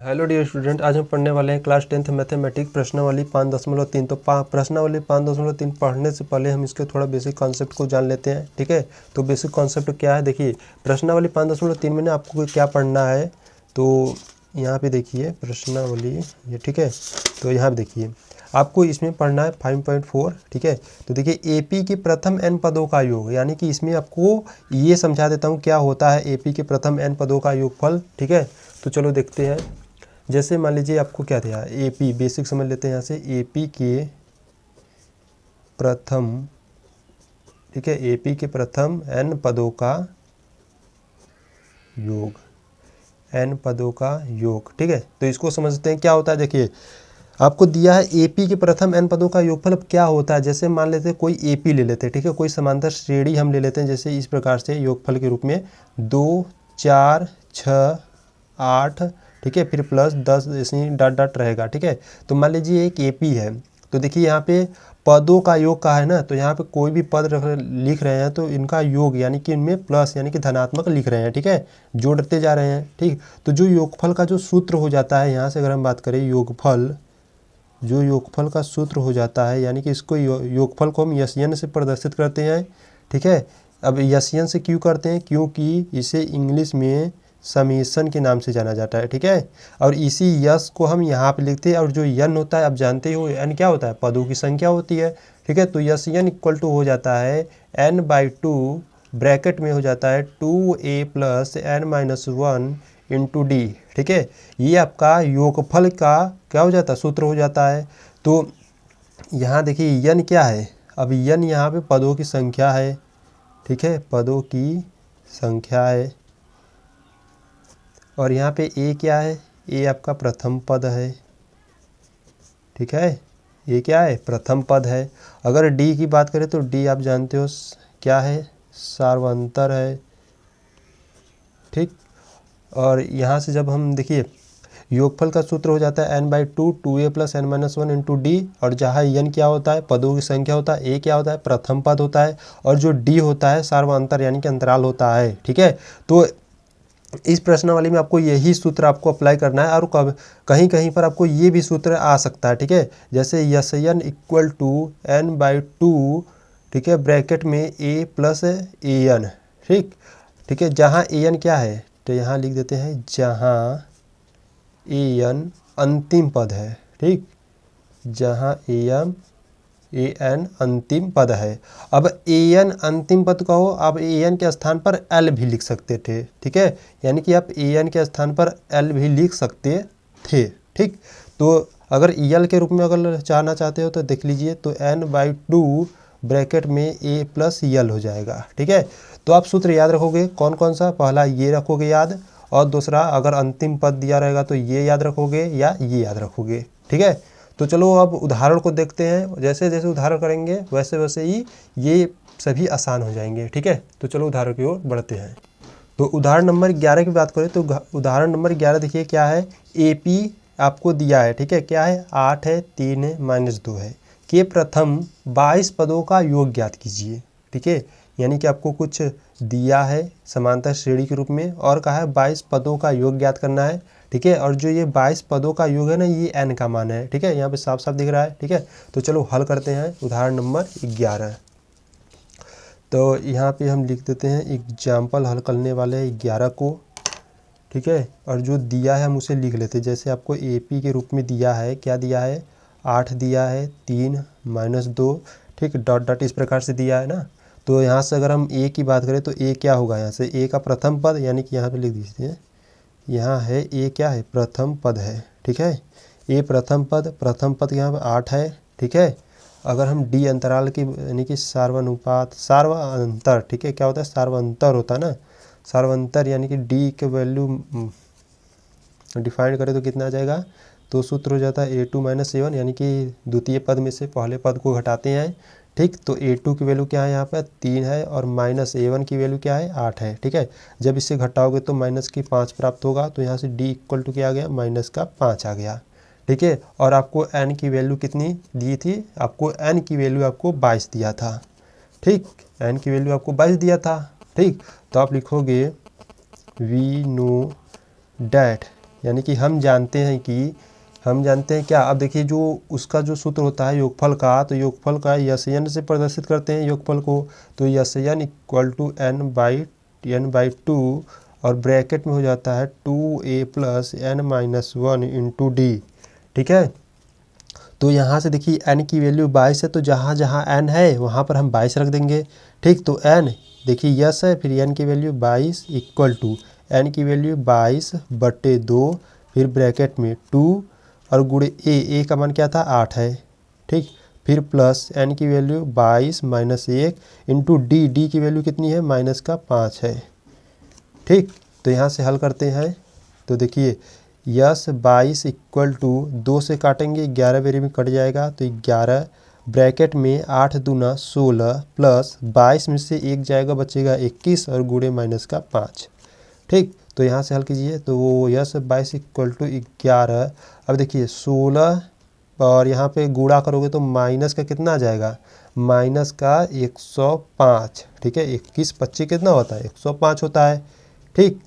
Hello dear student, आज हम पढ़ने वाले हैं क्लास 10th मैथमेटिक्स प्रश्नावली 5.3। तो प्रश्नावली 5.3 पढ़ने से पहले हम इसके थोड़ा बेसिक कॉन्सेप्ट को जान लेते हैं। ठीक है, तो बेसिक कॉन्सेप्ट क्या है, देखिए प्रश्नावली 5.3 में ना आपको क्या पढ़ना है। तो यहाँ पे देखिए प्रश्नावली ये, ठीक है, तो यहाँ पे देखिए आपको इसमें पढ़ना है 5.4। ठीक है, तो देखिए एपी के प्रथम n पदों का योग, यानी कि इसमें आपको ये समझा देता हूँ क्या होता है एपी के प्रथम n पदों का योगफल। ठीक है, तो चलो देखते हैं। जैसे मान लीजिए आपको क्या दिया, एपी बेसिक समझ लेते हैं यहाँ से। एपी के प्रथम, ठीक है, एपी के प्रथम n पदों का योग, n पदों का योग। ठीक है, तो इसको समझते हैं क्या होता है। देखिए आपको दिया है एपी के प्रथम n पदों का योगफल। अब क्या होता है, जैसे मान लेते हैं कोई एपी ले लेते हैं, ठीक है, कोई समांतर श्रेणी हम ले लेते हैं, जैसे इस प्रकार से योगफल के रूप में 2 4 6 8, ठीक है, फिर प्लस 10 ऐसे डॉट डॉट रहेगा। ठीक है, तो मान लीजिए एक एपी है, तो देखिए यहाँ पे पदों का योग का है ना, तो यहाँ पे कोई भी पद लिख रहे हैं तो इनका योग यानी कि इनमें प्लस यानी कि धनात्मक लिख रहे हैं। ठीक है, जोड़ते जा रहे हैं। ठीक, तो जो योगफल का जो सूत्र हो जाता है, यहाँ से अगर हम बात करें योगफल, जो योगफल का सूत्र हो जाता है, यानी कि इसको योगफल को हम यसयन से प्रदर्शित करते हैं। ठीक है, अब यसयन से क्यों करते हैं, क्योंकि इसे इंग्लिश में समेशन के नाम से जाना जाता है। ठीक है, और इसी यस को हम यहाँ पे लिखते हैं, और जो यन होता है आप जानते हो एन क्या होता है, पदों की संख्या होती है। ठीक है, तो यसयन इक्वल टू हो जाता है n/2 ब्रैकेट में हो जाता है 2a + n-1 इंटू डी। ठीक है, ये आपका योगफल का क्या हो जाता है, सूत्र हो जाता है। तो यहाँ देखिए यन क्या है, अब यन यहाँ पे पदों की संख्या है। ठीक है, पदों की संख्या है, और यहाँ पे ए क्या है, ए आपका प्रथम पद है। ठीक है, ये क्या है, प्रथम पद है। अगर डी की बात करें तो डी आप जानते हो क्या है, सार्वंतर है। ठीक, और यहाँ से जब हम देखिए योगफल का सूत्र हो जाता है n/2 2a + n-1 into D, और जहाँ n क्या होता है, पदों की संख्या होता है, a क्या होता है, प्रथम पद होता है, और जो d होता है सार्वंतर यानी कि अंतराल होता है। ठीक है, तो इस प्रश्नावली में आपको यही सूत्र आपको अप्लाई करना है, और कब कहीं कहीं पर आपको ये भी सूत्र आ सकता है। ठीक है, जैसे यसयन इक्वल टू n/2, ठीक है, ब्रैकेट में a + an। ठीक, ठीक है, जहाँ an क्या है, तो यहाँ लिख देते हैं जहाँ an अंतिम पद है। ठीक, जहाँ an अंतिम पद है। अब an अंतिम पद कहो, अब an के स्थान पर l भी लिख सकते थे। ठीक है, यानी कि आप an के स्थान पर l भी लिख सकते थे। ठीक, तो अगर l के रूप में अगर चाहना चाहते हो तो देख लीजिए, तो n/2 ब्रैकेट में a + l हो जाएगा। ठीक है, तो आप सूत्र याद रखोगे कौन कौन सा, पहला ये रखोगे याद, और दूसरा अगर अंतिम पद दिया रहेगा तो ये याद रखोगे या ये याद रखोगे। ठीक है, तो चलो अब उदाहरण को देखते हैं। जैसे जैसे उदाहरण करेंगे वैसे वैसे ही ये सभी आसान हो जाएंगे। ठीक है, तो चलो उदाहरण की ओर बढ़ते हैं। तो उदाहरण नंबर 11 की बात करें तो उदाहरण नंबर 11 देखिए क्या है, एपी आपको दिया है। ठीक है, क्या है, 8 है, 3 है, -2 है, के प्रथम 22 पदों का योग ज्ञात कीजिए। ठीक है, यानी कि आपको कुछ दिया है समांतर श्रेणी के रूप में, और कहा है 22 पदों का योग ज्ञात करना है। ठीक है, और जो ये 22 पदों का योग है ना, ये n का मान है। ठीक है, यहाँ पे साफ साफ दिख रहा है। ठीक है, तो चलो हल करते हैं उदाहरण नंबर 11। तो यहाँ पे हम लिख देते हैं एग्जाम्पल हल करने वाले 11 को। ठीक है, और जो दिया है हम उसे लिख लेते हैं। जैसे आपको एपी के रूप में दिया है, क्या दिया है, 8 दिया है, 3 -2, ठीक, डॉट डॉट इस प्रकार से दिया है ना। तो यहाँ से अगर हम ए की बात करें तो ए क्या होगा, यहाँ से ए का प्रथम पद, यानी कि यहाँ पे लिख दीजिए, यहाँ है ए क्या है, प्रथम पद है। ठीक है, ए प्रथम पद यहाँ पर 8 है। ठीक है, अगर हम डी अंतराल की यानी कि सार्वनुपात सार्वअंतर, ठीक है, क्या होता है, सार्वअंतर होता है ना, सार्वअंतर यानी कि डी के वैल्यू डिफाइन करें तो कितना आ जाएगा, तो सूत्र हो जाता है a2 - a1, यानी कि द्वितीय पद में से पहले पद को घटाते हैं। ठीक, तो a2 की वैल्यू क्या है, यहाँ पर 3 है, और -a1 की वैल्यू क्या है, 8 है। ठीक है, जब इसे घटाओगे तो -5 प्राप्त होगा, तो यहाँ से d इक्वल टू क्या आ गया, -5 आ गया। ठीक है, और आपको n की वैल्यू कितनी दी थी, आपको n की वैल्यू आपको 22 दिया था। ठीक, n की वैल्यू आपको 22 दिया था। ठीक, तो आप लिखोगे वी नो डैट यानी कि हम जानते हैं क्या, अब देखिए जो उसका जो सूत्र होता है योगफल का, तो योगफल का यस एन से प्रदर्शित करते हैं योगफल को, तो yes N equal to n/2 और ब्रैकेट में हो जाता है 2a + n-1 इंटू डी। ठीक है, तो यहाँ से देखिए n की वैल्यू 22 है, तो जहाँ जहाँ n है वहाँ पर हम 22 रख देंगे। ठीक, तो n देखिए यस है, फिर n की वैल्यू 22 इक्वल टू n की वैल्यू 22/2, फिर ब्रैकेट में 2 और गुणे a का मान क्या था 8 है। ठीक, फिर प्लस n की वैल्यू 22 - 1 इंटू डी की वैल्यू कितनी है -5 है। ठीक, तो यहाँ से हल करते हैं, तो देखिए यस 22 इक्वल टू 2 से काटेंगे 11 वेरी में कट जाएगा, तो 11 ब्रैकेट में 8 दूना 16 प्लस 22 में से 1 जाएगा बचेगा 21 और गुणे -5। ठीक, तो यहाँ से हल कीजिए, तो वो यस 22 इक्वल टू 11। अब देखिए 16 और यहाँ पे गुणा करोगे तो माइनस का कितना आ जाएगा, माइनस का 105। ठीक है, 21 25 कितना होता है 105 होता है। ठीक,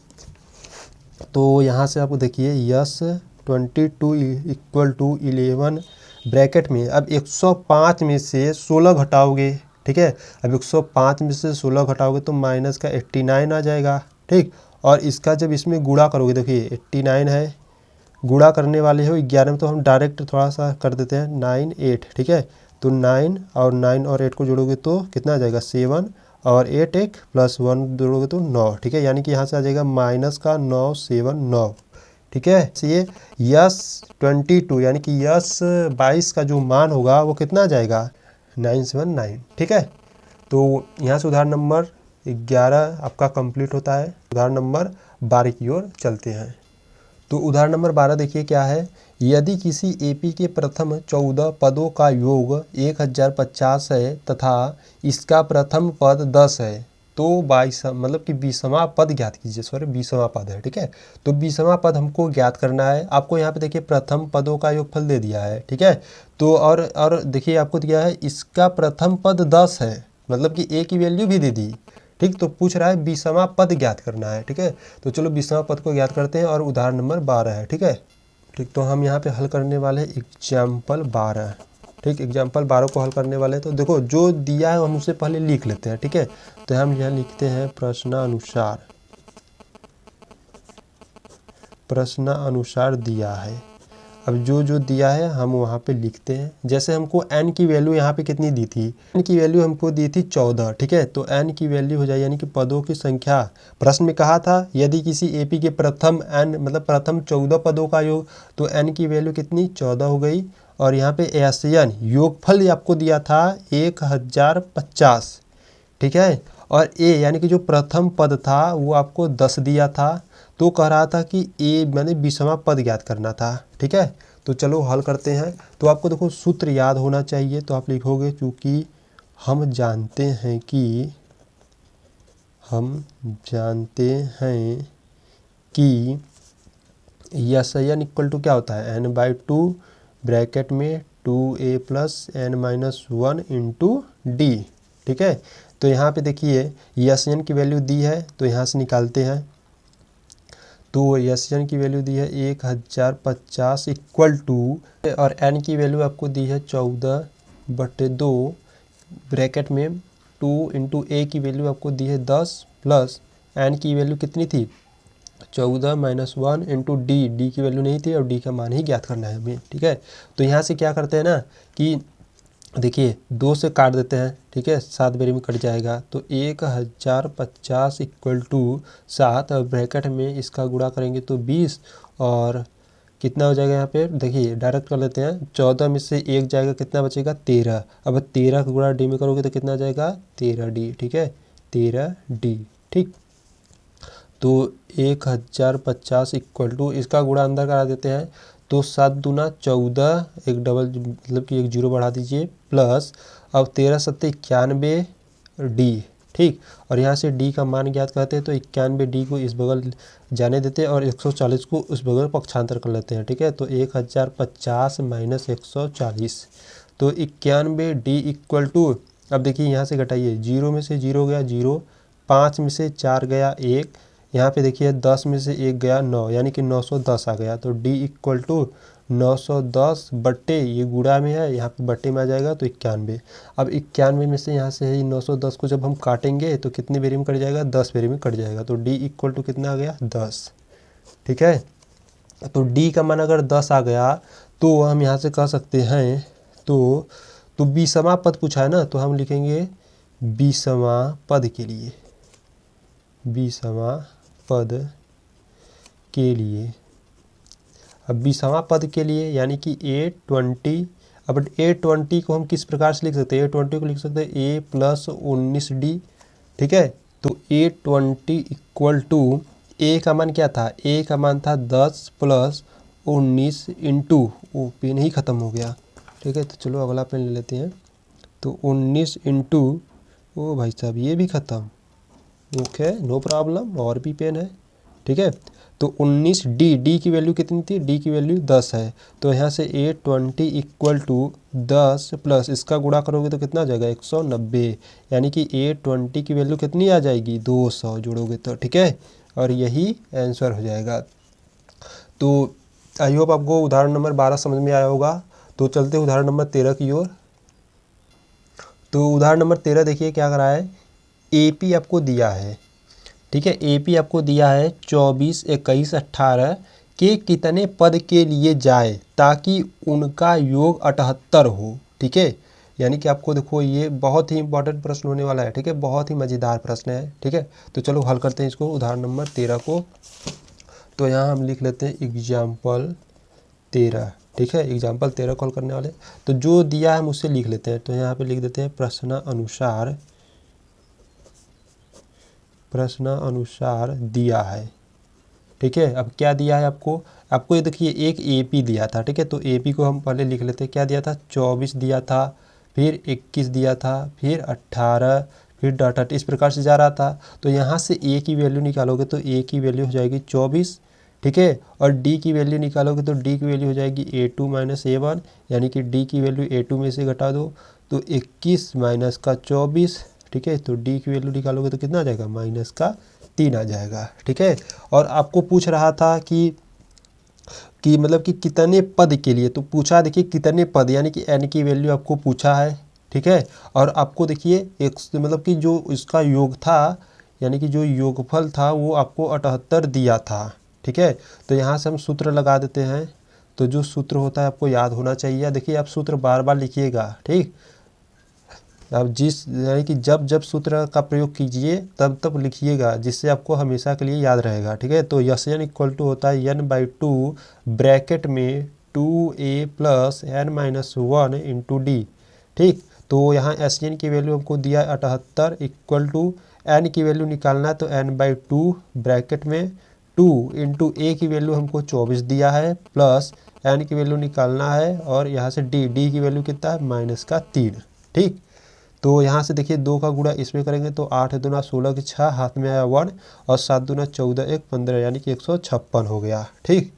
तो यहाँ से आपको देखिए यस 22 इक्वल टू 11 ब्रैकेट में, अब 105 में से 16 घटाओगे। ठीक है, अब 105 में से 16 घटाओगे तो माइनस का 89 आ जाएगा। ठीक, और इसका जब इसमें गुणा करोगे, देखिए 89 है, गुणा करने वाले हो 11 में, तो हम डायरेक्ट थोड़ा सा कर देते हैं 9 8। ठीक है, तो 9 और 8 को जोड़ोगे तो कितना आ जाएगा 7 और 8 1 प्लस 1 जोड़ोगे तो 9। ठीक है, यानी कि यहाँ से आ जाएगा माइनस का 9 7 9। ठीक है, तो ये यस 22 यानी कि यस 22 का जो मान होगा वो कितना आ जाएगा 979। ठीक है, तो यहाँ से उदाहरण नंबर 11 आपका कंप्लीट होता है। उदाहरण नंबर 12 की ओर चलते हैं। तो उदाहरण नंबर 12 देखिए क्या है, यदि किसी एपी के प्रथम 14 पदों का योग 1050 है तथा इसका प्रथम पद 10 है, तो 22 मतलब कि 20वां पद ज्ञात कीजिए। 20वां पद है। ठीक है, तो 20वां पद हमको ज्ञात करना है। आपको यहाँ पे देखिए प्रथम पदों का योगफल दे दिया है। ठीक है, तो और देखिए आपको दिया है इसका प्रथम पद 10 है, मतलब कि a की वैल्यू भी दे दी। ठीक, तो पूछ रहा है 20वां पद ज्ञात करना है। ठीक है, तो चलो 20वां पद को ज्ञात करते हैं और उदाहरण नंबर 12 है। ठीक है, ठीक, तो हम यहाँ पे हल करने वाले एग्जाम्पल 12। ठीक, एग्जाम्पल 12 को हल करने वाले हैं, तो देखो जो दिया है हम उससे पहले लिख लेते हैं। ठीक है, तो हम यहाँ लिखते हैं प्रश्नानुसार दिया है। अब जो दिया है हम वहाँ पे लिखते हैं। जैसे हमको n की वैल्यू यहाँ पे कितनी दी थी, n की वैल्यू हमको दी थी 14। ठीक है, तो n की वैल्यू हो जाए यानी कि पदों की संख्या। प्रश्न में कहा था यदि किसी एपी के प्रथम n मतलब प्रथम 14 पदों का योग, तो n की वैल्यू कितनी 14 हो गई। और यहाँ पे एन योगफल आपको दिया था 1050। ठीक है, और a यानी कि जो प्रथम पद था वो आपको 10 दिया था, तो कह रहा था कि a मैंने 20वां पद ज्ञात करना था। ठीक है, तो चलो हल करते हैं। तो आपको देखो सूत्र याद होना चाहिए, तो आप लिखोगे चूँकि हम जानते हैं कि यस एन इक्वल टू क्या होता है n/2 ब्रैकेट में 2a + n-1 इंटू डी। ठीक है, तो यहाँ पे देखिए यस एन की वैल्यू दी है, तो यहाँ से निकालते हैं। तो यस एन की वैल्यू दी है 1050 इक्वल टू, और एन की वैल्यू आपको दी है 14/2 ब्रैकेट में 2 इंटू ए की वैल्यू आपको दी है 10 प्लस एन की वैल्यू कितनी थी 14 - 1 इंटू डी की वैल्यू नहीं थी और डी का मान ही ज्ञात करना है हमें। ठीक है, तो यहाँ से क्या करते हैं ना कि देखिए 2 से काट देते हैं। ठीक है, 7 बेरी में कट जाएगा, तो 1050 इक्वल टू 7 और ब्रैकेट में इसका गुणा करेंगे तो 20 और कितना हो जाएगा यहाँ पे देखिए डायरेक्ट कर लेते हैं। 14 में से 1 जाएगा, कितना बचेगा 13। अब 13 का गुणा डी में करोगे तो कितना जाएगा 13d। ठीक है, 13d। ठीक, तो 1050 इक्वल टू इसका गुणा अंदर करा देते हैं, तो 7 दूना 14, एक डबल मतलब कि एक जीरो बढ़ा दीजिए, प्लस अब 13 7 91d। ठीक, और यहाँ से d का मान ज्ञात करते हैं, तो 91d को इस बगल जाने देते हैं और 140 को उस बगल पक्षांतर कर लेते हैं। ठीक है, तो 1050 - 140, तो 91d इक्वल टू, अब देखिए यहाँ से घटाइए, 0 में से 0 गया 0, 5 में से 4 गया 1, यहाँ पे देखिए 10 में से 1 गया 9, यानी कि 910 आ गया। तो D इक्वल टू 910 बट्टे, ये गुणा में है, यहाँ पे बट्टे में आ जाएगा तो 91। अब 91 में से यहाँ से है 910 को जब हम काटेंगे तो कितने बेरी में कट जाएगा, 10 बेरी में कट जाएगा। तो D इक्वल टू कितना आ गया, 10। ठीक है, तो D का मान अगर 10 आ गया तो हम यहाँ से कह सकते हैं तो 20वां पद पूछा है ना, तो हम लिखेंगे 20वां पद के लिए, 20वां पद के लिए। अब 20वां पद के लिए यानी कि A20। अब A20 को हम किस प्रकार से लिख सकते हैं, A20 को लिख सकते हैं A प्लस 19D। ठीक है, तो A20 इक्वल टू A का मान क्या था, A का मान था 10 प्लस 19 इंटू, वो पेन ही ख़त्म हो गया। ठीक है, तो चलो अगला पेन ले लेते हैं। तो 19 इंटू, ओ भाई साहब ये भी ख़त्म, ओके नो प्रॉब्लम, और भी पेन है। ठीक है, तो 19D की वैल्यू कितनी थी, D की वैल्यू 10 है। तो यहाँ से A20 इक्वल टू 10 प्लस इसका गुणा करोगे तो कितना आ जाएगा, 190, यानी कि A20 की वैल्यू कितनी आ जाएगी, 200 जोड़ोगे तो। ठीक है, और यही आंसर हो जाएगा। तो आई होप आपको उदाहरण नंबर 12 समझ में आया होगा। तो चलते उदाहरण नंबर 13 की ओर। तो उदाहरण नंबर 13 देखिए क्या करा है, AP आपको दिया है। ठीक है, AP आपको दिया है 24, 21, 18 के कितने पद के लिए जाए ताकि उनका योग 78 हो। ठीक है, यानी कि आपको देखो ये बहुत ही इंपॉर्टेंट प्रश्न होने वाला है। ठीक है, बहुत ही मज़ेदार प्रश्न है। ठीक है, तो चलो हल करते हैं इसको, उदाहरण नंबर 13 को। तो यहाँ हम लिख लेते हैं एग्जाम्पल 13। ठीक है, एग्जाम्पल 13 को हल करने वाले। तो जो दिया है हम उससे लिख लेते हैं। तो यहाँ पे लिख देते हैं प्रश्नानुसार दिया है। ठीक है, अब क्या दिया है आपको, आपको ये देखिए एक AP दिया था। ठीक है, तो AP को हम पहले लिख लेते हैं। क्या दिया था, 24 दिया था, फिर 21 दिया था, फिर 18, फिर डॉट, इस प्रकार से जा रहा था। तो यहाँ से A की वैल्यू निकालोगे तो A की वैल्यू हो जाएगी 24। ठीक है, और D की वैल्यू निकालोगे तो D की वैल्यू हो जाएगी A2 माइनस A1, यानी कि D की वैल्यू A2 में से घटा दो तो 21 माइनस का 24। ठीक है, तो D की वैल्यू निकालोगे तो कितना आ जाएगा, माइनस का 3 आ जाएगा। ठीक है, और आपको पूछ रहा था कि मतलब कि कितने पद के लिए, तो पूछा देखिए कितने पद, यानी कि n की वैल्यू आपको पूछा है। ठीक है, और आपको देखिए एक मतलब कि जो इसका योग था, यानी कि जो योगफल था वो आपको 78 दिया था। ठीक है, तो यहाँ से हम सूत्र लगा देते हैं। तो जो सूत्र होता है आपको याद होना चाहिए। देखिए आप सूत्र बार बार लिखिएगा। ठीक, अब यानी कि जब जब सूत्र का प्रयोग कीजिए तब तब लिखिएगा, जिससे आपको हमेशा के लिए याद रहेगा। ठीक है, तो SN इक्वल टू होता है n/2 ब्रैकेट में 2A plus n-1 into D। ठीक, तो यहाँ SN की वैल्यू हमको दिया 78 इक्वल टू n की वैल्यू निकालना है तो n/2 ब्रैकेट में 2 इंटू A की वैल्यू हमको 24 दिया है, प्लस n की वैल्यू निकालना है, और यहाँ से D की वैल्यू कितना है, माइनस का 3। ठीक, तो यहाँ से देखिए 2 का गुणा इसमें करेंगे तो 8 दूना 16 की 6, हाथ में आया 1, और 7 दूना 14, 1 15, यानी कि 156 हो गया। ठीक,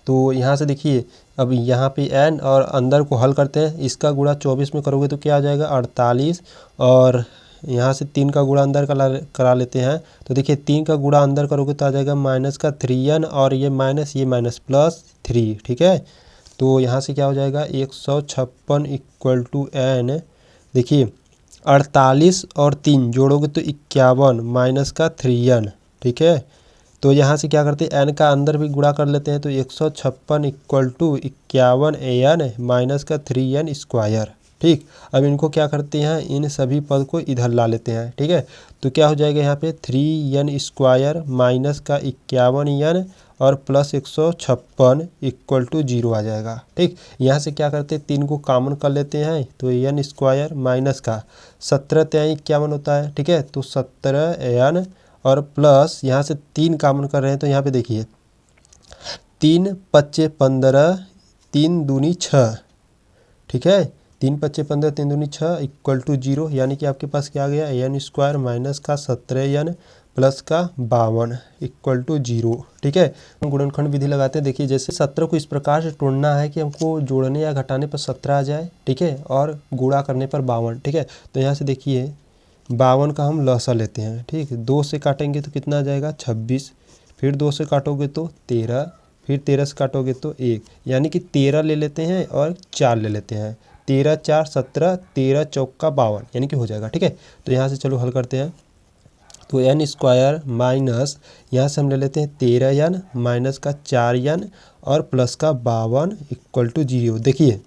तो यहाँ से देखिए अब यहाँ पे n और अंदर को हल करते हैं। इसका गुणा 24 में करोगे तो क्या आ जाएगा, 48, और यहाँ से 3 का गुणा अंदर करा लेते हैं। तो देखिए 3 का गुणा अंदर करोगे तो आ जाएगा माइनस का 3n, और ये माइनस प्लस 3। ठीक है, तो यहाँ से क्या हो जाएगा, 156 इक्वल टू n। देखिए 48 और 3 जोड़ोगे तो 51 माइनस का 3n। ठीक है, तो यहाँ से क्या करते हैं, n का अंदर भी गुणा कर लेते हैं। तो 156 इक्वल टू 51an माइनस का 3n स्क्वायर। ठीक, अब इनको क्या करते हैं, इन सभी पद को इधर ला लेते हैं। ठीक है, तो क्या हो जाएगा यहाँ पे 3n स्क्वायर माइनस का 51n और प्लस 156 इक्वल टू 0 आ जाएगा। ठीक, यहाँ से क्या करते हैं, 3 को कॉमन कर लेते हैं। तो n स्क्वायर माइनस का 17 3 51 होता है। ठीक है, तो 17n और प्लस यहाँ से 3 कॉमन कर रहे हैं तो यहाँ पे देखिए 3 5 15, 3 दूनी 6। ठीक है, 3 5 15, 3 दूनी 6 इक्वल टू 0, यानी कि आपके पास क्या आ गया, n स्क्वायर माइनस का 17n प्लस का 52 इक्वल टू 0। ठीक है, हम गुणनखंड विधि लगाते हैं। देखिए जैसे 17 को इस प्रकार से तोड़ना है कि हमको जोड़ने या घटाने पर 17 आ जाए। ठीक है, और गुणा करने पर 52। ठीक है, तो यहाँ से देखिए 52 का हम लसा लेते हैं, ठीक। 2 से काटेंगे तो कितना आ जाएगा 26, फिर 2 से काटोगे तो 13, फिर 13 से काटोगे तो 1, यानी कि 13 ले लेते हैं और 4 ले लेते हैं। 13 4 17, 13 चौका 52, यानी कि हो जाएगा, ठीक है। तो यहाँ से चलो हल करते हैं। तो n स्क्वायर माइनस यहाँ से हम ले लेते हैं 13n माइनस का 4n और प्लस का 52 इक्वल टू 0। देखिए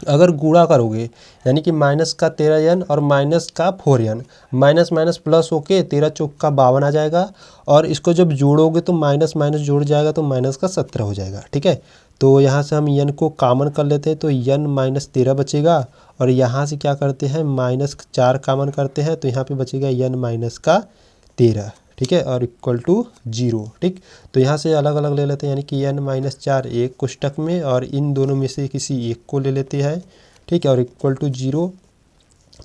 अगर गुणा करोगे यानी कि माइनस का 13n और माइनस का 4n, माइनस माइनस प्लस होके 13 चौका 52 आ जाएगा, और इसको जब जोड़ोगे तो माइनस माइनस जोड़ जाएगा तो माइनस का 17 हो जाएगा, ठीक है। तो यहाँ से हम n को कॉमन कर लेते हैं तो n माइनस 13 बचेगा, और यहाँ से क्या करते हैं माइनस 4 कॉमन करते हैं तो यहाँ पे बचेगा n माइनस का 13, ठीक है, और इक्वल टू 0, ठीक। तो यहाँ से अलग अलग ले लेते हैं, यानी कि n माइनस 4 एक कोष्टक में और इन दोनों में से किसी एक को ले लेते हैं, ठीक है, और इक्वल टू 0।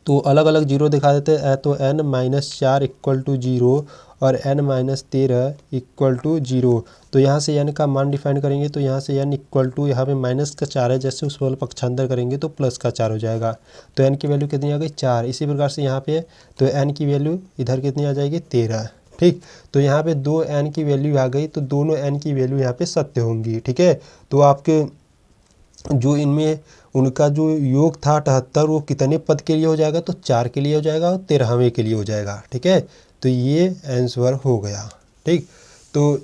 तो अलग अलग 0 दिखा देते हैं, तो n माइनस 4 इक्वल टू 0 और n माइनस 13 इक्वल टू 0। तो यहाँ से n का मान डिफाइन करेंगे तो यहाँ से n इक्वल टू यहाँ पे माइनस का 4 है, जैसे उस वाला पक्षांतर करेंगे तो प्लस का 4 हो जाएगा। तो n की वैल्यू कितनी आ गई 4। इसी प्रकार से यहाँ पे तो n की वैल्यू इधर कितनी आ जाएगी 13, ठीक। तो यहाँ पे 2 n की वैल्यू आ गई, तो दोनों n की वैल्यू यहाँ पे सत्य होंगी, ठीक है। तो आपके जो इनमें उनका जो योग था 78 वो कितने पद के लिए हो जाएगा, तो 4 के लिए हो जाएगा और 13वें के लिए हो जाएगा, ठीक है। तो ये आंसर हो गया, ठीक। तो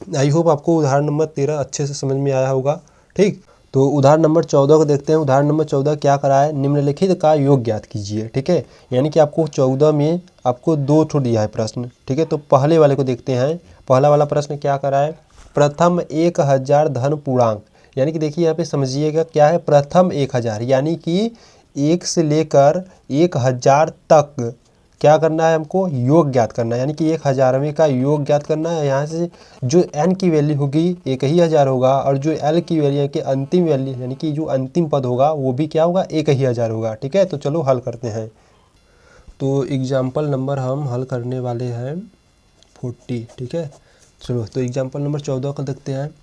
आई होप आपको उदाहरण नंबर 13 अच्छे से समझ में आया होगा, ठीक। तो उदाहरण नंबर 14 को देखते हैं। उदाहरण नंबर 14 क्या करा है, निम्नलिखित का योग ज्ञात कीजिए, ठीक है। यानी कि आपको 14 में आपको 2 ठो दिया है प्रश्न, ठीक है। तो पहले वाले को देखते हैं। पहला वाला प्रश्न क्या करा है, प्रथम 1000 धन पूर्णांक, यानी कि देखिए यहाँ पे समझिएगा क्या है, प्रथम 1000 यानी कि 1 से लेकर 1000 तक क्या करना है हमको, योग ज्ञात करना है, यानी कि 1000वें का योग ज्ञात करना है। यहाँ से जो n की वैल्यू होगी 1000 होगा, और जो l की वैल्यू की अंतिम वैल्यू यानी कि जो अंतिम पद होगा वो भी क्या होगा 1000 होगा, ठीक है। तो चलो हल करते हैं। तो एग्जाम्पल नंबर हम हल करने वाले हैं 40, ठीक है। चलो तो एग्जाम्पल नंबर 14 को देखते हैं।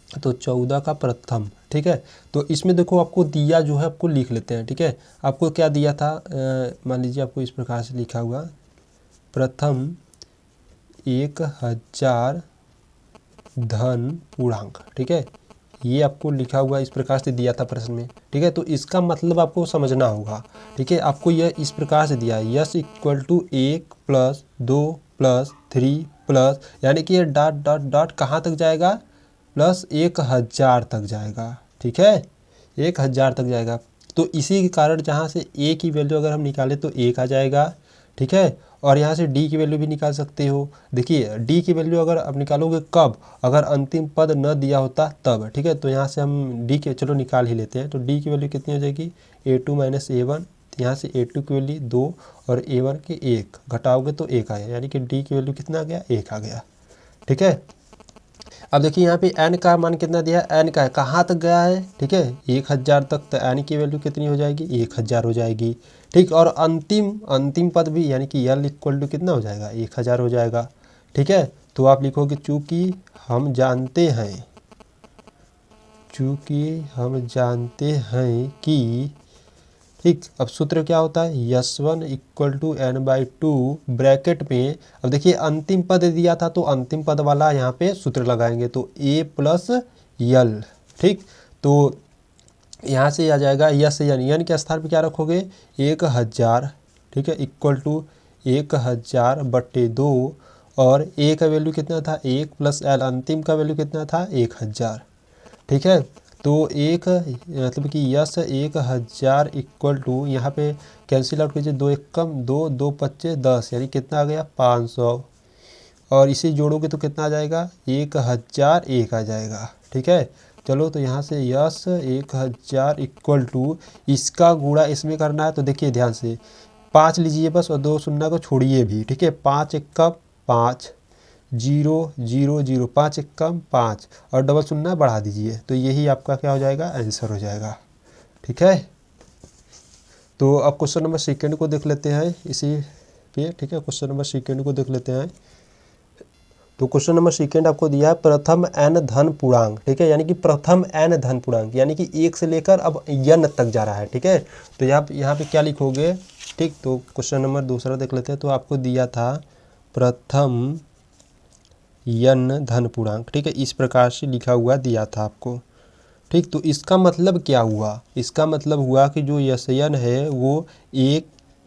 तो 14 का प्रथम, ठीक है। तो इसमें देखो आपको दिया जो है आपको लिख लेते हैं, ठीक है। आपको क्या दिया था, मान लीजिए आपको इस प्रकार से लिखा हुआ, प्रथम 1000 धन पूर्णांक, ठीक है। ये आपको लिखा हुआ इस प्रकार से दिया था प्रश्न में, ठीक है। तो इसका मतलब आपको समझना होगा, ठीक है। आपको यह इस प्रकार से दिया है, S equal to 1 plus 2 plus 3 plus, यानी कि ये डॉट डॉट डॉट कहाँ तक जाएगा, प्लस 1000 तक जाएगा, ठीक है, 1000 तक जाएगा। तो इसी के कारण जहाँ से a की वैल्यू अगर हम निकालें तो 1 आ जाएगा, ठीक है। और यहाँ से d की वैल्यू भी निकाल सकते हो। देखिए d की वैल्यू अगर आप निकालोगे कब, अगर अंतिम पद न दिया होता तब, ठीक है। तो यहाँ से हम d के चलो निकाल ही लेते हैं। तो d की वैल्यू कितनी हो जाएगी, a2 माइनस a1, यहाँ से a2 की वैल्यू 2 और a1 के 1 घटाओगे तो 1 आया, यानी कि d की वैल्यू कितना आ गया 1 आ गया, ठीक है। अब देखिए यहाँ पे n का मान कितना दिया है, n का है कहाँ तक गया है, ठीक है 1000 तक, तो n की वैल्यू कितनी हो जाएगी 1000 हो जाएगी, ठीक। और अंतिम पद भी यानी कि l इक्वल टू कितना हो जाएगा 1000 हो जाएगा, ठीक है। तो आप लिखोगे चूँकि हम जानते हैं कि, ठीक। अब सूत्र क्या होता है, यस1 इक्वल टू n/2 ब्रैकेट में, अब देखिए अंतिम पद दिया था तो अंतिम पद वाला यहाँ पे सूत्र लगाएंगे तो a प्लस यल, ठीक। तो यहाँ से आ जाएगा यस n के स्थान पे क्या रखोगे 1000, ठीक है, इक्वल टू 1000/2, और a का वैल्यू कितना था 1 प्लस l, अंतिम का वैल्यू कितना था 1000, ठीक है। तो एक मतलब कि यस 1000 इक्वल टू, यहाँ पे कैंसिल आउट कीजिए, 2 1 कम 2 2 25 10, यानी कितना आ गया 500, और इसे जोड़ोगे तो कितना आ जाएगा 1001 आ जाएगा, ठीक है। चलो तो यहाँ से यस 1000 इक्वल टू, इसका गुणा इसमें करना है तो देखिए ध्यान से 5 लीजिए बस, और 2 शून्य को छोड़िए भी, ठीक है। 5 1 का 5, 0 0 0, 5 1 कम 5 और डबल शून्य बढ़ा दीजिए, तो यही आपका क्या हो जाएगा आंसर हो जाएगा, ठीक है। तो अब क्वेश्चन नंबर सेकंड को देख लेते हैं इसी पे, ठीक है। क्वेश्चन नंबर सेकंड को देख लेते हैं। तो क्वेश्चन नंबर सेकेंड आपको दिया है प्रथम n धन पूर्णांक, ठीक है, यानी कि प्रथम n धन पूर्णांक यानी कि 1 से लेकर अब n तक जा रहा है, ठीक है। तो यहाँ पे क्या लिखोगे, ठीक। तो क्वेश्चन नंबर दूसरा देख लेते हैं। तो आपको दिया था प्रथम n धन पूर्णांक, ठीक है, इस प्रकार से लिखा हुआ दिया था आपको, ठीक। तो इसका मतलब क्या हुआ, इसका मतलब हुआ कि जो Sn है वो 1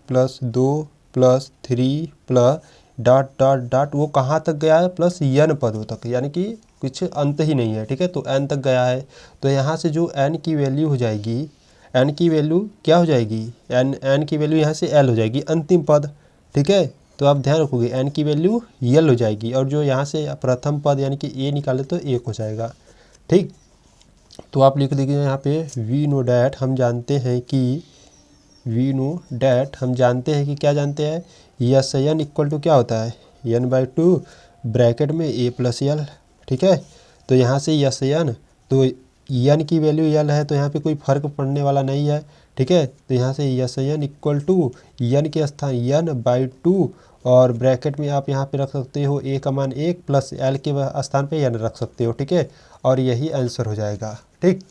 plus 2 plus 3 plus dot dot dot वो कहाँ तक गया है, प्लस n पदों तक, यानी कि कुछ अंत ही नहीं है, ठीक है। तो n तक गया है। तो यहाँ से जो n की वैल्यू हो जाएगी, n की वैल्यू क्या हो जाएगी, n की वैल्यू यहाँ से l हो जाएगी, अंतिम पद, ठीक है। तो आप ध्यान रखोगे n की वैल्यू l हो जाएगी, और जो यहाँ से प्रथम पद यानी कि a निकाले तो 1 हो जाएगा, ठीक। तो आप लिख दीजिए यहाँ पे वी नो डैट, हम जानते हैं कि क्या जानते हैं, Sn इक्वल टू क्या होता है, n/2 ब्रैकेट में a प्लस l, ठीक है। तो यहाँ से Sn, तो n की वैल्यू l है तो यहाँ पे कोई फर्क पड़ने वाला नहीं है, ठीक है। तो यहाँ से Sn इक्वल टू n के स्थान n/2 और ब्रैकेट में आप यहाँ पे रख सकते हो a का मान 1 प्लस l के स्थान पे n रख सकते हो, ठीक है। और यही आंसर हो जाएगा, ठीक।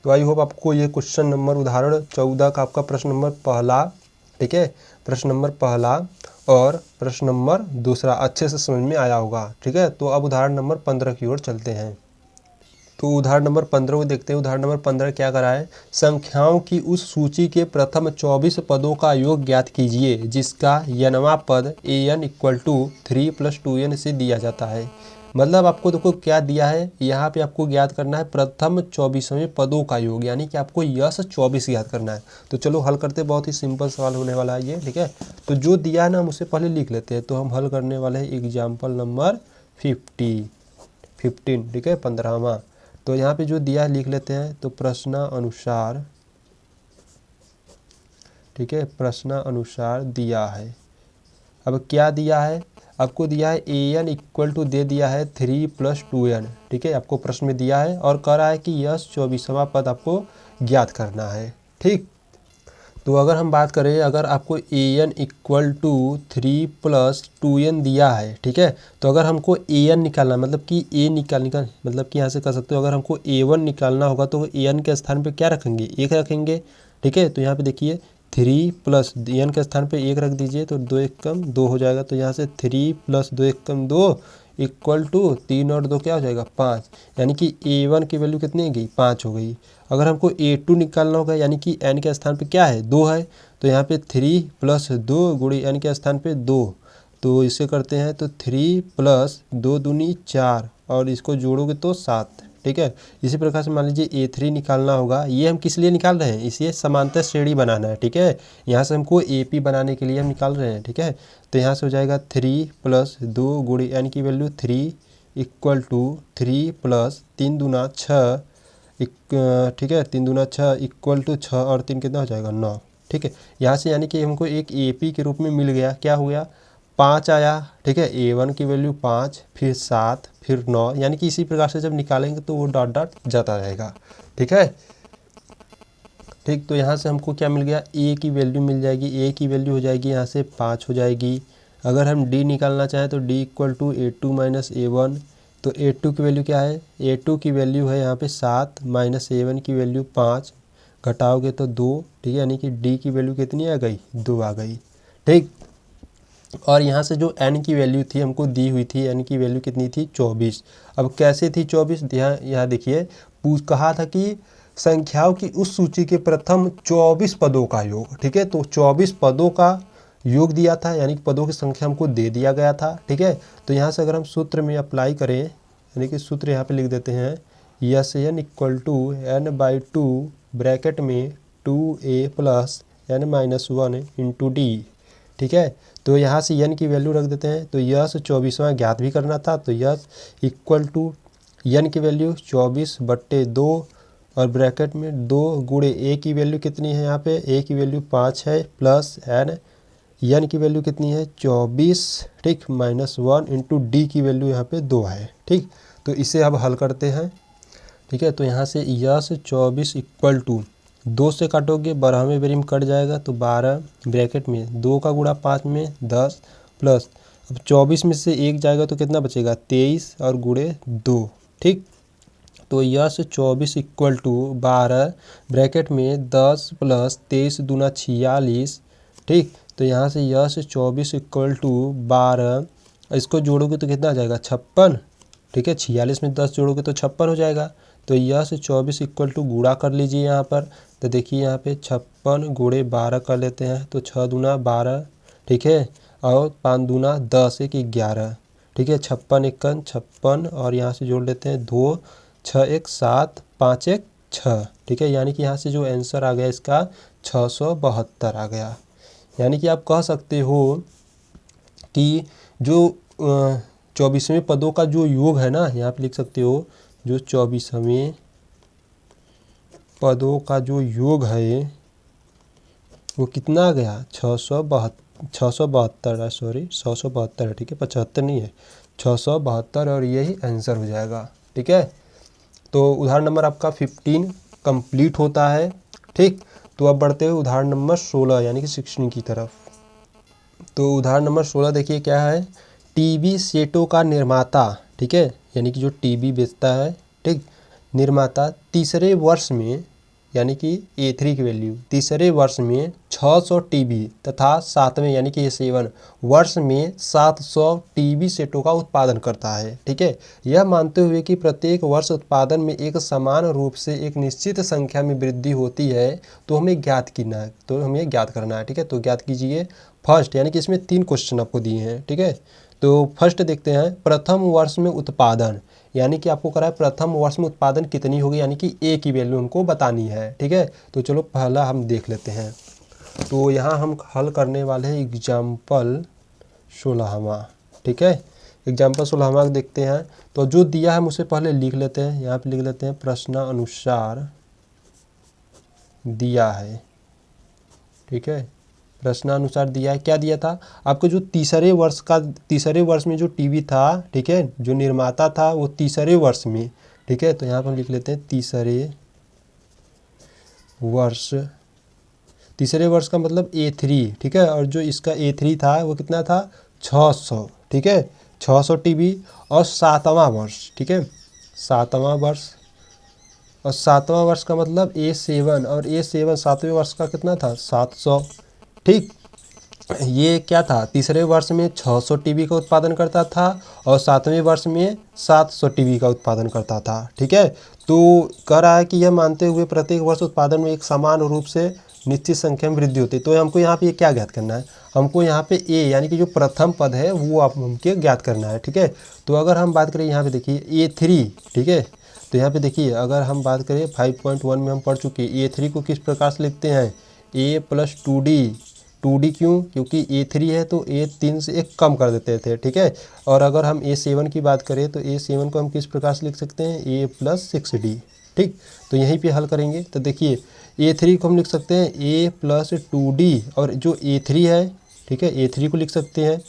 तो आई होप आपको ये क्वेश्चन नंबर उदाहरण 14 का आपका प्रश्न नंबर पहला, ठीक है, प्रश्न नंबर पहला और प्रश्न नंबर दूसरा अच्छे से समझ में आया होगा, ठीक है। तो अब उदाहरण नंबर 15 की ओर चलते हैं। तो उदाहरण नंबर 15 को देखते हैं। उदाहरण नंबर 15 क्या करा है, संख्याओं की उस सूची के प्रथम 24 पदों का योग ज्ञात कीजिए जिसका n वां पद an इक्वल टू 3 + 2n से दिया जाता है। मतलब आपको देखो क्या दिया है, यहाँ पे आपको ज्ञात करना है प्रथम 24वें पदों का योग, यानी कि आपको यश 24 ज्ञात करना है। तो चलो हल करते, बहुत ही सिंपल सवाल होने वाला है ये, ठीक है। तो जो दिया है ना हम उसे पहले लिख लेते हैं। तो हम हल करने वाले हैं एग्जाम्पल नंबर 15, ठीक है, 15वां। तो यहाँ पे जो दिया है लिख लेते हैं। तो प्रश्नानुसार, ठीक है, प्रश्नानुसार दिया है। अब क्या दिया है, आपको दिया है an इक्वल टू दे दिया है 3 + 2n, ठीक है, आपको प्रश्न में दिया है और कह रहा है कि यह 24वां पद आपको ज्ञात करना है, ठीक। तो अगर हम बात करें, अगर आपको an इक्वल टू 3 + 2n दिया है, ठीक है, तो अगर हमको an निकालना मतलब कि मतलब कि यहाँ से कर सकते हो, अगर हमको a1 निकालना होगा तो an के स्थान पे क्या रखेंगे, 1 रखेंगे, ठीक है। तो यहाँ पे देखिए 3 + n के स्थान पे 1 रख दीजिए तो 2 × 1 = 2 हो जाएगा। तो यहाँ से 3 + 2 × 2 इक्वल टू 3 और 2 क्या हो जाएगा 5, यानी कि a1 की वैल्यू कितनी हो गई, 5 हो गई। अगर हमको a2 निकालना होगा यानी कि n के स्थान पे क्या है, 2 है, तो यहाँ पे 3 + 2 × n के स्थान पे 2, तो इसे करते हैं तो 3 + 2 दूनी 4 और इसको जोड़ोगे तो 7, ठीक है। इसी प्रकार से मान लीजिए a3 निकालना होगा, ये हम किस लिए निकाल रहे हैं, इसे समांतर श्रेणी बनाना है, ठीक है। यहाँ से हमको AP बनाने के लिए हम निकाल रहे हैं, ठीक है। तो यहाँ से हो जाएगा 3 + 2 × n की वैल्यू 3 इक्वल टू 3 + 3 दूना 6, ठीक है, 3 दूना 6 इक्वल टू 6 और 3 कितना हो जाएगा 9, ठीक है। यहाँ से यानी कि हमको एक AP के रूप में मिल गया, क्या हो गया 5 आया, ठीक है। a1 की वैल्यू 5, फिर 7, फिर 9, यानी कि इसी प्रकार से जब निकालेंगे तो वो डॉट डॉट जाता रहेगा, ठीक है, ठीक। तो यहाँ से हमको क्या मिल गया, a की वैल्यू मिल जाएगी, a की वैल्यू हो जाएगी यहाँ से 5 हो जाएगी। अगर हम d निकालना चाहें तो d equal to a2 - a1, तो a2 की वैल्यू क्या है, a2 की वैल्यू है यहाँ पे 7 - a1 की वैल्यू 5, घटाओगे तो 2, ठीक है, यानी कि d की वैल्यू कितनी आ गई, 2 आ गई, ठीक। और यहाँ से जो n की वैल्यू थी हमको दी हुई थी, n की वैल्यू कितनी थी 24। अब कैसे थी 24, यहाँ देखिए कहा था कि संख्याओं की उस सूची के प्रथम 24 पदों का योग, ठीक है। तो 24 पदों का योग दिया था, यानी कि पदों की संख्या हमको दे दिया गया था, ठीक है। तो यहाँ से अगर हम सूत्र में अप्लाई करें, यानी कि सूत्र यहाँ पे लिख देते हैं Sn equal to n/2 bracket में 2a + n - 1 इंटू d, ठीक है। तो यहाँ से n की वैल्यू रख देते हैं। तो यश 24वां ज्ञात भी करना था, तो यश इक्वल टू n की वैल्यू 24/2 और ब्रैकेट में 2 × a की वैल्यू कितनी है, यहाँ पे a की वैल्यू 5 है, प्लस n की वैल्यू कितनी है 24, ठीक, -1 इंटू d की वैल्यू यहाँ पे 2 है, ठीक। तो इसे अब हल करते हैं, ठीक है। तो यहाँ से यश 24 इक्वल टू 2 से काटोगे 12वें बेरी में कट जाएगा, तो 12 ब्रैकेट में 2 का गुणा 5 में 10 प्लस, अब 24 में से 1 जाएगा तो कितना बचेगा 23 और गुणे 2। ठीक, तो यश 24 इक्वल टू 12 ब्रैकेट में 10 प्लस 23 दूना 46। ठीक, तो यहाँ से यश 24 इक्वल टू 12, इसको जोड़ोगे तो कितना आ जाएगा 56। ठीक है, 46 में 10 जोड़ोगे तो 56 हो जाएगा। तो यश 24 इक्वल टू गुणा कर लीजिए यहाँ पर। तो देखिए यहाँ पे 56 गुणे 12 कर लेते हैं तो 6 दूना 12। ठीक है, और 5 दूना 10 1 11। ठीक है, 56 1 56 और यहाँ से जोड़ लेते हैं 2 6 1 7 5 1 6। ठीक है, यानी कि यहाँ से जो आंसर आ गया इसका 672 आ गया। यानी कि आप कह सकते हो कि जो 24वें पदों का जो योग है ना, यहाँ पे लिख सकते हो जो 24वें पदों का जो योग है वो कितना आ गया 672 है, सॉरी 672 है। ठीक है, 75 नहीं है, 672 और यही आंसर हो जाएगा। ठीक है, तो उदाहरण नंबर आपका 15 कंप्लीट होता है। ठीक, तो अब बढ़ते हुए उदाहरण नंबर 16 यानी कि 16 की तरफ। तो उदाहरण नंबर 16 देखिए क्या है। टीवी सेटों का निर्माता, ठीक है, यानी कि जो टीवी बेचता है, ठीक, निर्माता तीसरे वर्ष में यानी कि A3 की वैल्यू तीसरे वर्ष में 600 टीवी तथा सातवें यानी कि A7 वर्ष में 700 टीवी सेटों का उत्पादन करता है। ठीक है, यह मानते हुए कि प्रत्येक वर्ष उत्पादन में एक समान रूप से एक निश्चित संख्या में वृद्धि होती है, तो हमें ज्ञात करना है। ठीक है, तो ज्ञात कीजिए फर्स्ट, यानी कि इसमें 3 क्वेश्चन आपको दिए हैं। ठीक है, तो फर्स्ट देखते हैं प्रथम वर्ष में उत्पादन, यानी कि आपको करा है प्रथम वर्ष में उत्पादन कितनी होगी, यानी कि ए की वैल्यू हमको बतानी है। ठीक है, तो चलो पहला हम देख लेते हैं। तो यहाँ हम हल करने वाले हैं एग्जाम्पल 16वां। ठीक है, एग्जाम्पल 16वां देखते हैं। तो जो दिया है मुझसे पहले लिख लेते हैं, यहाँ पे लिख लेते हैं प्रश्नानुसार दिया है। ठीक है, प्रश्नानुसार दिया है। क्या दिया था आपको, जो तीसरे वर्ष में जो टीवी था, ठीक है, जो निर्माता था वो तीसरे वर्ष में। ठीक है, तो यहाँ पर हम लिख लेते हैं तीसरे वर्ष का मतलब A3। ठीक है, और जो इसका A3 था वो कितना था 600। ठीक है, 600 टीवी और 7वां वर्ष। ठीक है, 7वां वर्ष, और 7वां वर्ष का मतलब A7, और A7 7वें वर्ष का कितना था 700। ठीक, ये क्या था तीसरे वर्ष में 600 टीवी का उत्पादन करता था और 7वें वर्ष में 700 टीवी का उत्पादन करता था। ठीक है, तो कह रहा है कि यह मानते हुए प्रत्येक वर्ष उत्पादन में एक समान रूप से निश्चित संख्या में वृद्धि होती है। तो हमको यहाँ पे ये क्या ज्ञात करना है, हमको यहाँ पे ए यानी कि जो प्रथम पद है वो आप हमको ज्ञात करना है। ठीक है, तो अगर हम बात करें यहाँ पे देखिए A3। ठीक है, तो यहाँ पे देखिए अगर हम बात करें 5.1 में हम पढ़ चुके हैं A3 को किस प्रकार से लिखते हैं A + 2D क्यों, क्योंकि A3 है तो A3 से 1 कम कर देते थे। ठीक है, और अगर हम A7 की बात करें तो A7 को हम किस प्रकार से लिख सकते हैं A + 6D। ठीक, तो यहीं पे हल करेंगे। तो देखिए A3 को हम लिख सकते हैं A + 2D, और जो A3 है, ठीक है, A3 को लिख सकते हैं।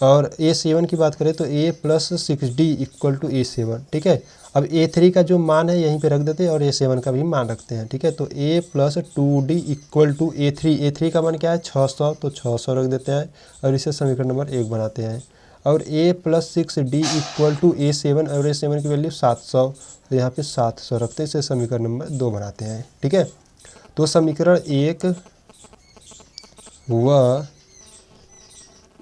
और A7 की बात करें तो A + 6D = A7। ठीक है, अब A3 का जो मान है यहीं पे रख देते हैं और A7 का भी मान रखते हैं। ठीक है, तो A + 2D = A3 का मान क्या है 600, तो 600 रख देते हैं और इसे समीकरण नंबर 1 बनाते हैं। और A + 6D = A7, और A7 की वैल्यू 700, तो यहाँ पे 700 रखते हैं, इसे समीकरण नंबर 2 बनाते हैं। ठीक है, तो समीकरण 1 व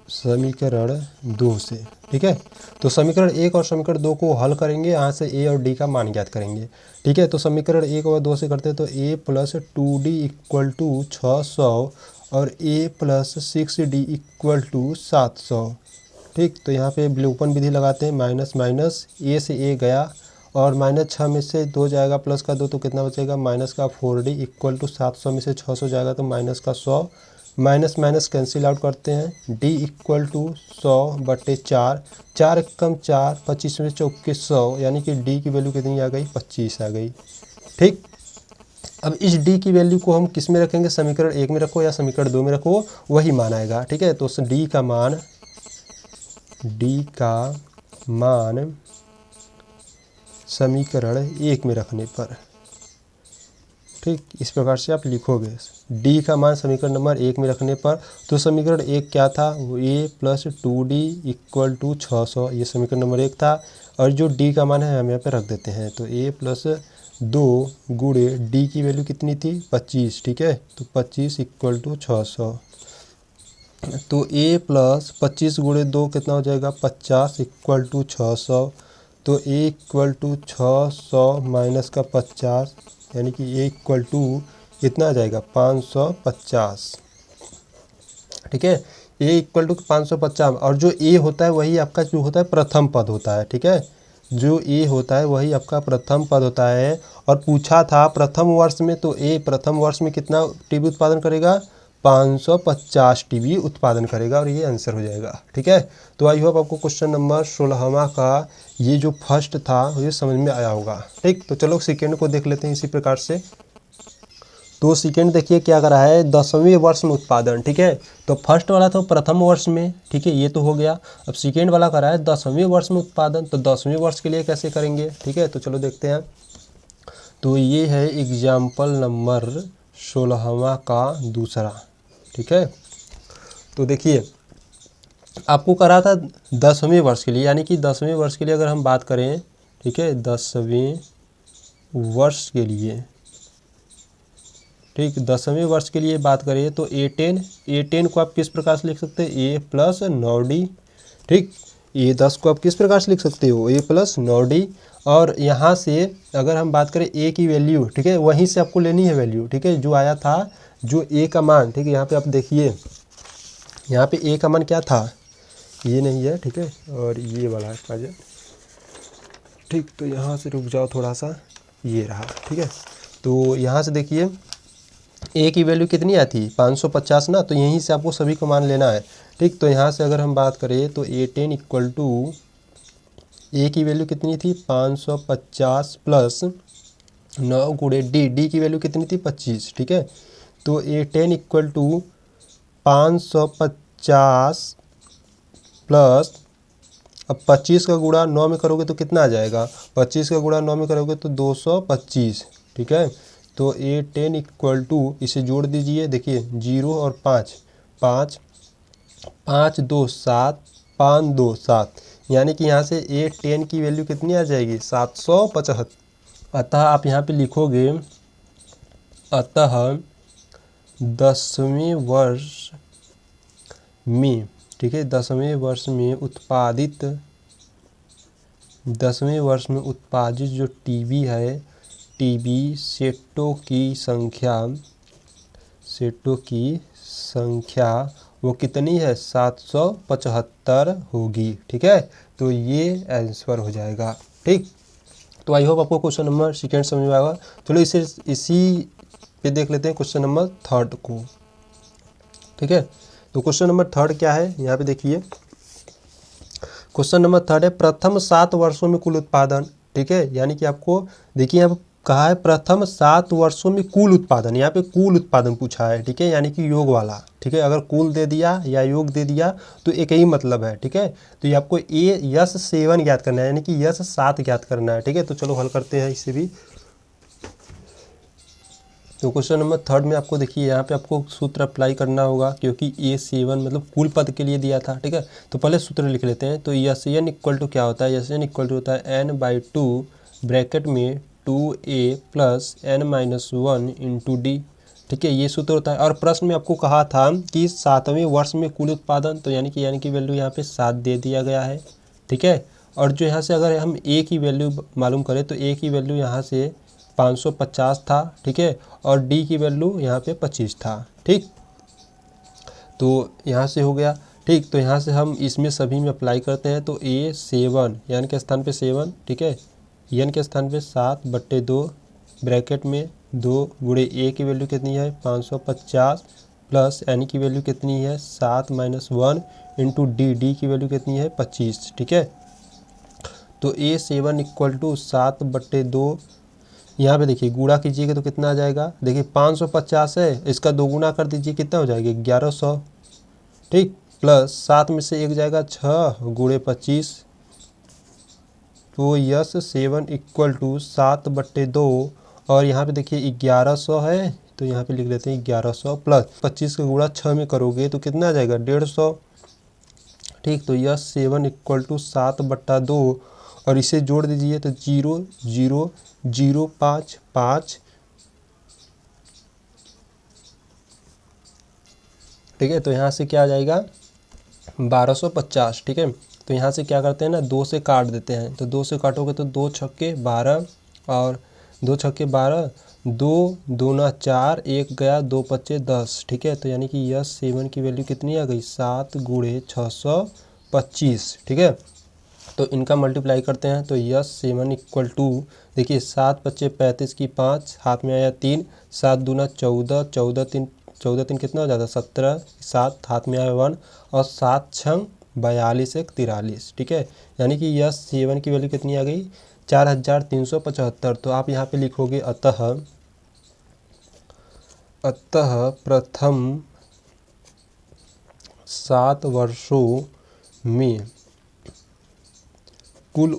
समीकरण 2 से। ठीक है, तो समीकरण 1 और समीकरण 2 को हल करेंगे, यहाँ से A और D का मान ज्ञात करेंगे। ठीक है, तो समीकरण 1 और 2 से करते हैं तो A + 2D = 600 और A + 6D = 700। ठीक, तो यहाँ पे विलोपन विधि लगाते हैं, माइनस माइनस A से A गया और -6 में से 2 जाएगा, प्लस का 2 तो कितना बचेगा -4D = 700 में से 600 जाएगा तो -100, माइनस माइनस कैंसिल आउट करते हैं। D = 100/4, 4 कम 4, 25 में 4 100, यानी कि D की वैल्यू कितनी आ गई 25 आ गई। ठीक, अब इस D की वैल्यू को हम किस में रखेंगे, समीकरण 1 में रखो या समीकरण 2 में रखो, वही मान आएगा। ठीक है, तो D का मान समीकरण 1 में रखने पर, ठीक, इस प्रकार से आप लिखोगे। डी का मान समीकरण नंबर 1 में रखने पर, तो समीकरण 1 क्या था, वो a + 2d = 600, ये समीकरण नंबर 1 था। और जो डी का मान है हम यहाँ पे रख देते हैं, तो a + 2 गुणे डी की वैल्यू कितनी थी 25, ठीक है, तो 25 = 600। तो a + 25 गुणे 2 कितना हो जाएगा 50 = 600। तो a = 600 माइनस का 50, यानी कि a = कितना आ जाएगा 550, ठीक है। a = 550, और जो a होता है वही आपका जो होता है प्रथम पद होता है, ठीक है। जो a होता है वही आपका प्रथम पद होता है। और पूछा था प्रथम वर्ष में, तो a प्रथम वर्ष में कितना टीबी उत्पादन करेगा 550 टीबी उत्पादन करेगा, और ये आंसर हो जाएगा, ठीक है। तो आई होप आपको क्वेश्चन नंबर 16वां का ये जो फर्स्ट था ये समझ में आया होगा, ठीक। तो चलो सेकेंड को देख लेते हैं इसी प्रकार से। तो सेकेंड देखिए क्या कर रहा है, 10वें वर्ष में उत्पादन, ठीक है। तो फर्स्ट वाला तो प्रथम वर्ष में, ठीक है, ये तो हो गया। अब सेकेंड वाला कर रहा है 10वें वर्ष में उत्पादन, तो 10वें वर्ष के लिए कैसे करेंगे, ठीक है। तो चलो देखते हैं। तो ये है एग्जाम्पल नंबर 16वां का दूसरा, ठीक है। तो देखिए आपको करा था 10वें वर्ष के लिए, यानी कि 10वें वर्ष के लिए अगर हम बात करें, ठीक है, 10वें वर्ष के लिए, ठीक, 10वें वर्ष के लिए बात करें तो A10 को आप किस प्रकार से लिख सकते हैं, a + 9d, ठीक। A10 को आप किस प्रकार से लिख सकते हो, a + 9d। और यहाँ से अगर हम बात करें a की वैल्यू, ठीक है, वहीं से आपको लेनी है वैल्यू, ठीक है, जो आया था, जो a का मान, ठीक है, यहाँ पे आप देखिए, यहाँ पे a का मान क्या था, ये नहीं है, ठीक है, और ये वाला है काजल, ठीक। तो यहाँ से रुक जाओ थोड़ा सा, ये रहा, ठीक है। तो यहाँ से देखिए a की वैल्यू कितनी आती है 550 ना, तो यहीं से आपको सभी को मान लेना है, ठीक। तो यहाँ से अगर हम बात करें तो A10 = a की वैल्यू कितनी थी 550 प्लस 9 गुणे डी की वैल्यू कितनी थी 25, ठीक है। तो A10 = 550 प्लस, अब 25 का गुणा 9 में करोगे तो कितना आ जाएगा, 25 का गुणा 9 में करोगे तो 225, ठीक है। तो A10 = इसे जोड़ दीजिए, देखिए 0 और 5, 5 5 2 7, 5 2 7, यानी कि यहाँ से A10 की वैल्यू कितनी आ जाएगी 775। अतः आप यहाँ पे लिखोगे, अतः 10वें वर्ष में, ठीक है, 10वें वर्ष में उत्पादित जो टीबी है, टीबी सेटों की संख्या वो कितनी है 775 होगी, ठीक है। तो ये आंसर हो जाएगा, ठीक। तो आई होप आपको क्वेश्चन नंबर सेकेंड समझ में आएगा। चलो इसी पे देख लेते हैं क्वेश्चन नंबर थर्ड को, ठीक है। तो क्वेश्चन नंबर थर्ड क्या है, यहाँ पे देखिए, क्वेश्चन नंबर थर्ड है प्रथम 7 वर्षों में कुल उत्पादन, ठीक है। यानी कि आपको देखिए यहाँ पे कहा है प्रथम 7 वर्षों में कुल उत्पादन, यहाँ पे कुल उत्पादन पूछा है, ठीक है, यानी कि योग वाला, ठीक है। अगर कुल दे दिया या योग दे दिया तो एक ही मतलब है, ठीक है। तो ये आपको यश7 ज्ञात करना है, यानी कि यश7 ज्ञात करना है, ठीक है। तो चलो हल करते हैं इसे भी। तो क्वेश्चन नंबर थर्ड में आपको देखिए यहाँ पे आपको सूत्र अप्लाई करना होगा, क्योंकि A7 मतलब कुल पद के लिए दिया था, ठीक है। तो पहले सूत्र लिख लेते हैं। तो Sn = क्या होता है, Sn = होता है n/2 ब्रैकेट में 2a + n-1 × d, ठीक है, ये सूत्र होता है। और प्रश्न में आपको कहा था कि 7वें वर्ष में कुल उत्पादन, तो यानी कि वैल्यू यहाँ पे 7 दे दिया गया है, ठीक है। और जो यहाँ से अगर हम a की वैल्यू मालूम करें तो a की वैल्यू यहाँ से 550 था, ठीक है, और d की वैल्यू यहाँ पे 25 था, ठीक। तो यहाँ से हो गया, ठीक। तो यहाँ से हम इसमें सभी में अप्लाई करते हैं। तो A7 यानी के स्थान पे 7, ठीक है, n के स्थान पे 7/2 ब्रैकेट में 2 गुणे a की वैल्यू कितनी है 550 प्लस n की वैल्यू कितनी है 7 - 1 × d की वैल्यू कितनी है 25, ठीक है। तो A7 = 7/2, यहाँ पे देखिए गुणा कीजिएगा तो कितना आ जाएगा, देखिए 550 है, इसका 2 गुना कर दीजिए, कितना हो जाएगा 1100, ठीक, प्लस 7 में से 1 जाएगा 6 गुणे 25। तो यश7 = 7/2 और यहाँ पे देखिए 1100 है, तो यहाँ पे लिख लेते हैं 1100 प्लस 25 का गुणा 6 में करोगे तो कितना आ जाएगा 150। ठीक, तो यह 7 इक्वल टू 7/2 और इसे जोड़ दीजिए तो 0.0055। ठीक है, तो यहाँ से क्या आ जाएगा 1250। ठीक है, तो यहाँ से क्या करते हैं ना 2 से काट देते हैं, तो 2 से काटोगे तो 2 छक्के 12 और 2 छक्के 12, 2 दूना 4, 1 गया 2 पच्चे 10। ठीक है, तो यानी कि यह 7 की वैल्यू कितनी आ गई 7 गुणे 625। ठीक है, तो इनका मल्टीप्लाई करते हैं तो यह 7 इक्वल टू देखिए 7 पच्चे 35 की 5 हाथ में आया 3, 7 दूना 14, 14 3 कितना हो जाता 17, 7 हाथ में आया 1 और 7 छंग 42 1 43। ठीक है, यानी कि यह 7 की वैल्यू कितनी आ गई 4375। तो आप यहाँ पे लिखोगे अतः प्रथम 7 वर्षों में कुल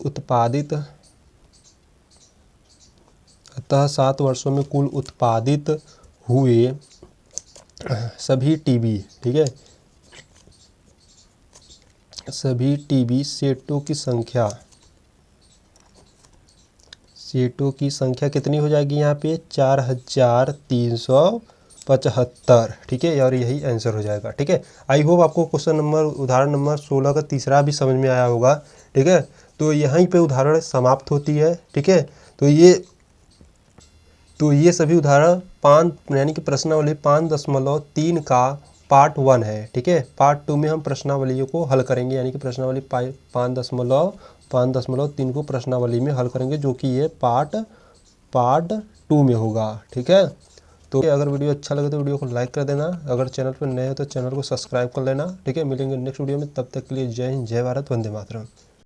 उत्पादित हुए सभी टीवी, ठीक है, सभी टीवी सेटों की संख्या कितनी हो जाएगी यहाँ पे 4375। ठीक है, और यही आंसर हो जाएगा। ठीक है, आई होप आपको क्वेश्चन नंबर उदाहरण नंबर 16 का तीसरा भी समझ में आया होगा। ठीक है, तो यहीं पे उदाहरण समाप्त होती है। ठीक है, तो ये सभी उदाहरण 5 यानी कि प्रश्नावली 5.3 का पार्ट 1 है। ठीक है, पार्ट 2 में हम प्रश्नावलियों को हल करेंगे, यानी कि प्रश्नावली 5.3 को प्रश्नावली में हल करेंगे, जो कि ये पार्ट 2 में होगा। ठीक है, तो अगर वीडियो अच्छा लगे तो वीडियो को लाइक कर देना, अगर चैनल पर नए हो तो चैनल को सब्सक्राइब कर लेना। ठीक है, मिलेंगे नेक्स्ट वीडियो में, तब तक के लिए जय हिंद, जय भारत, वंदे मातरम।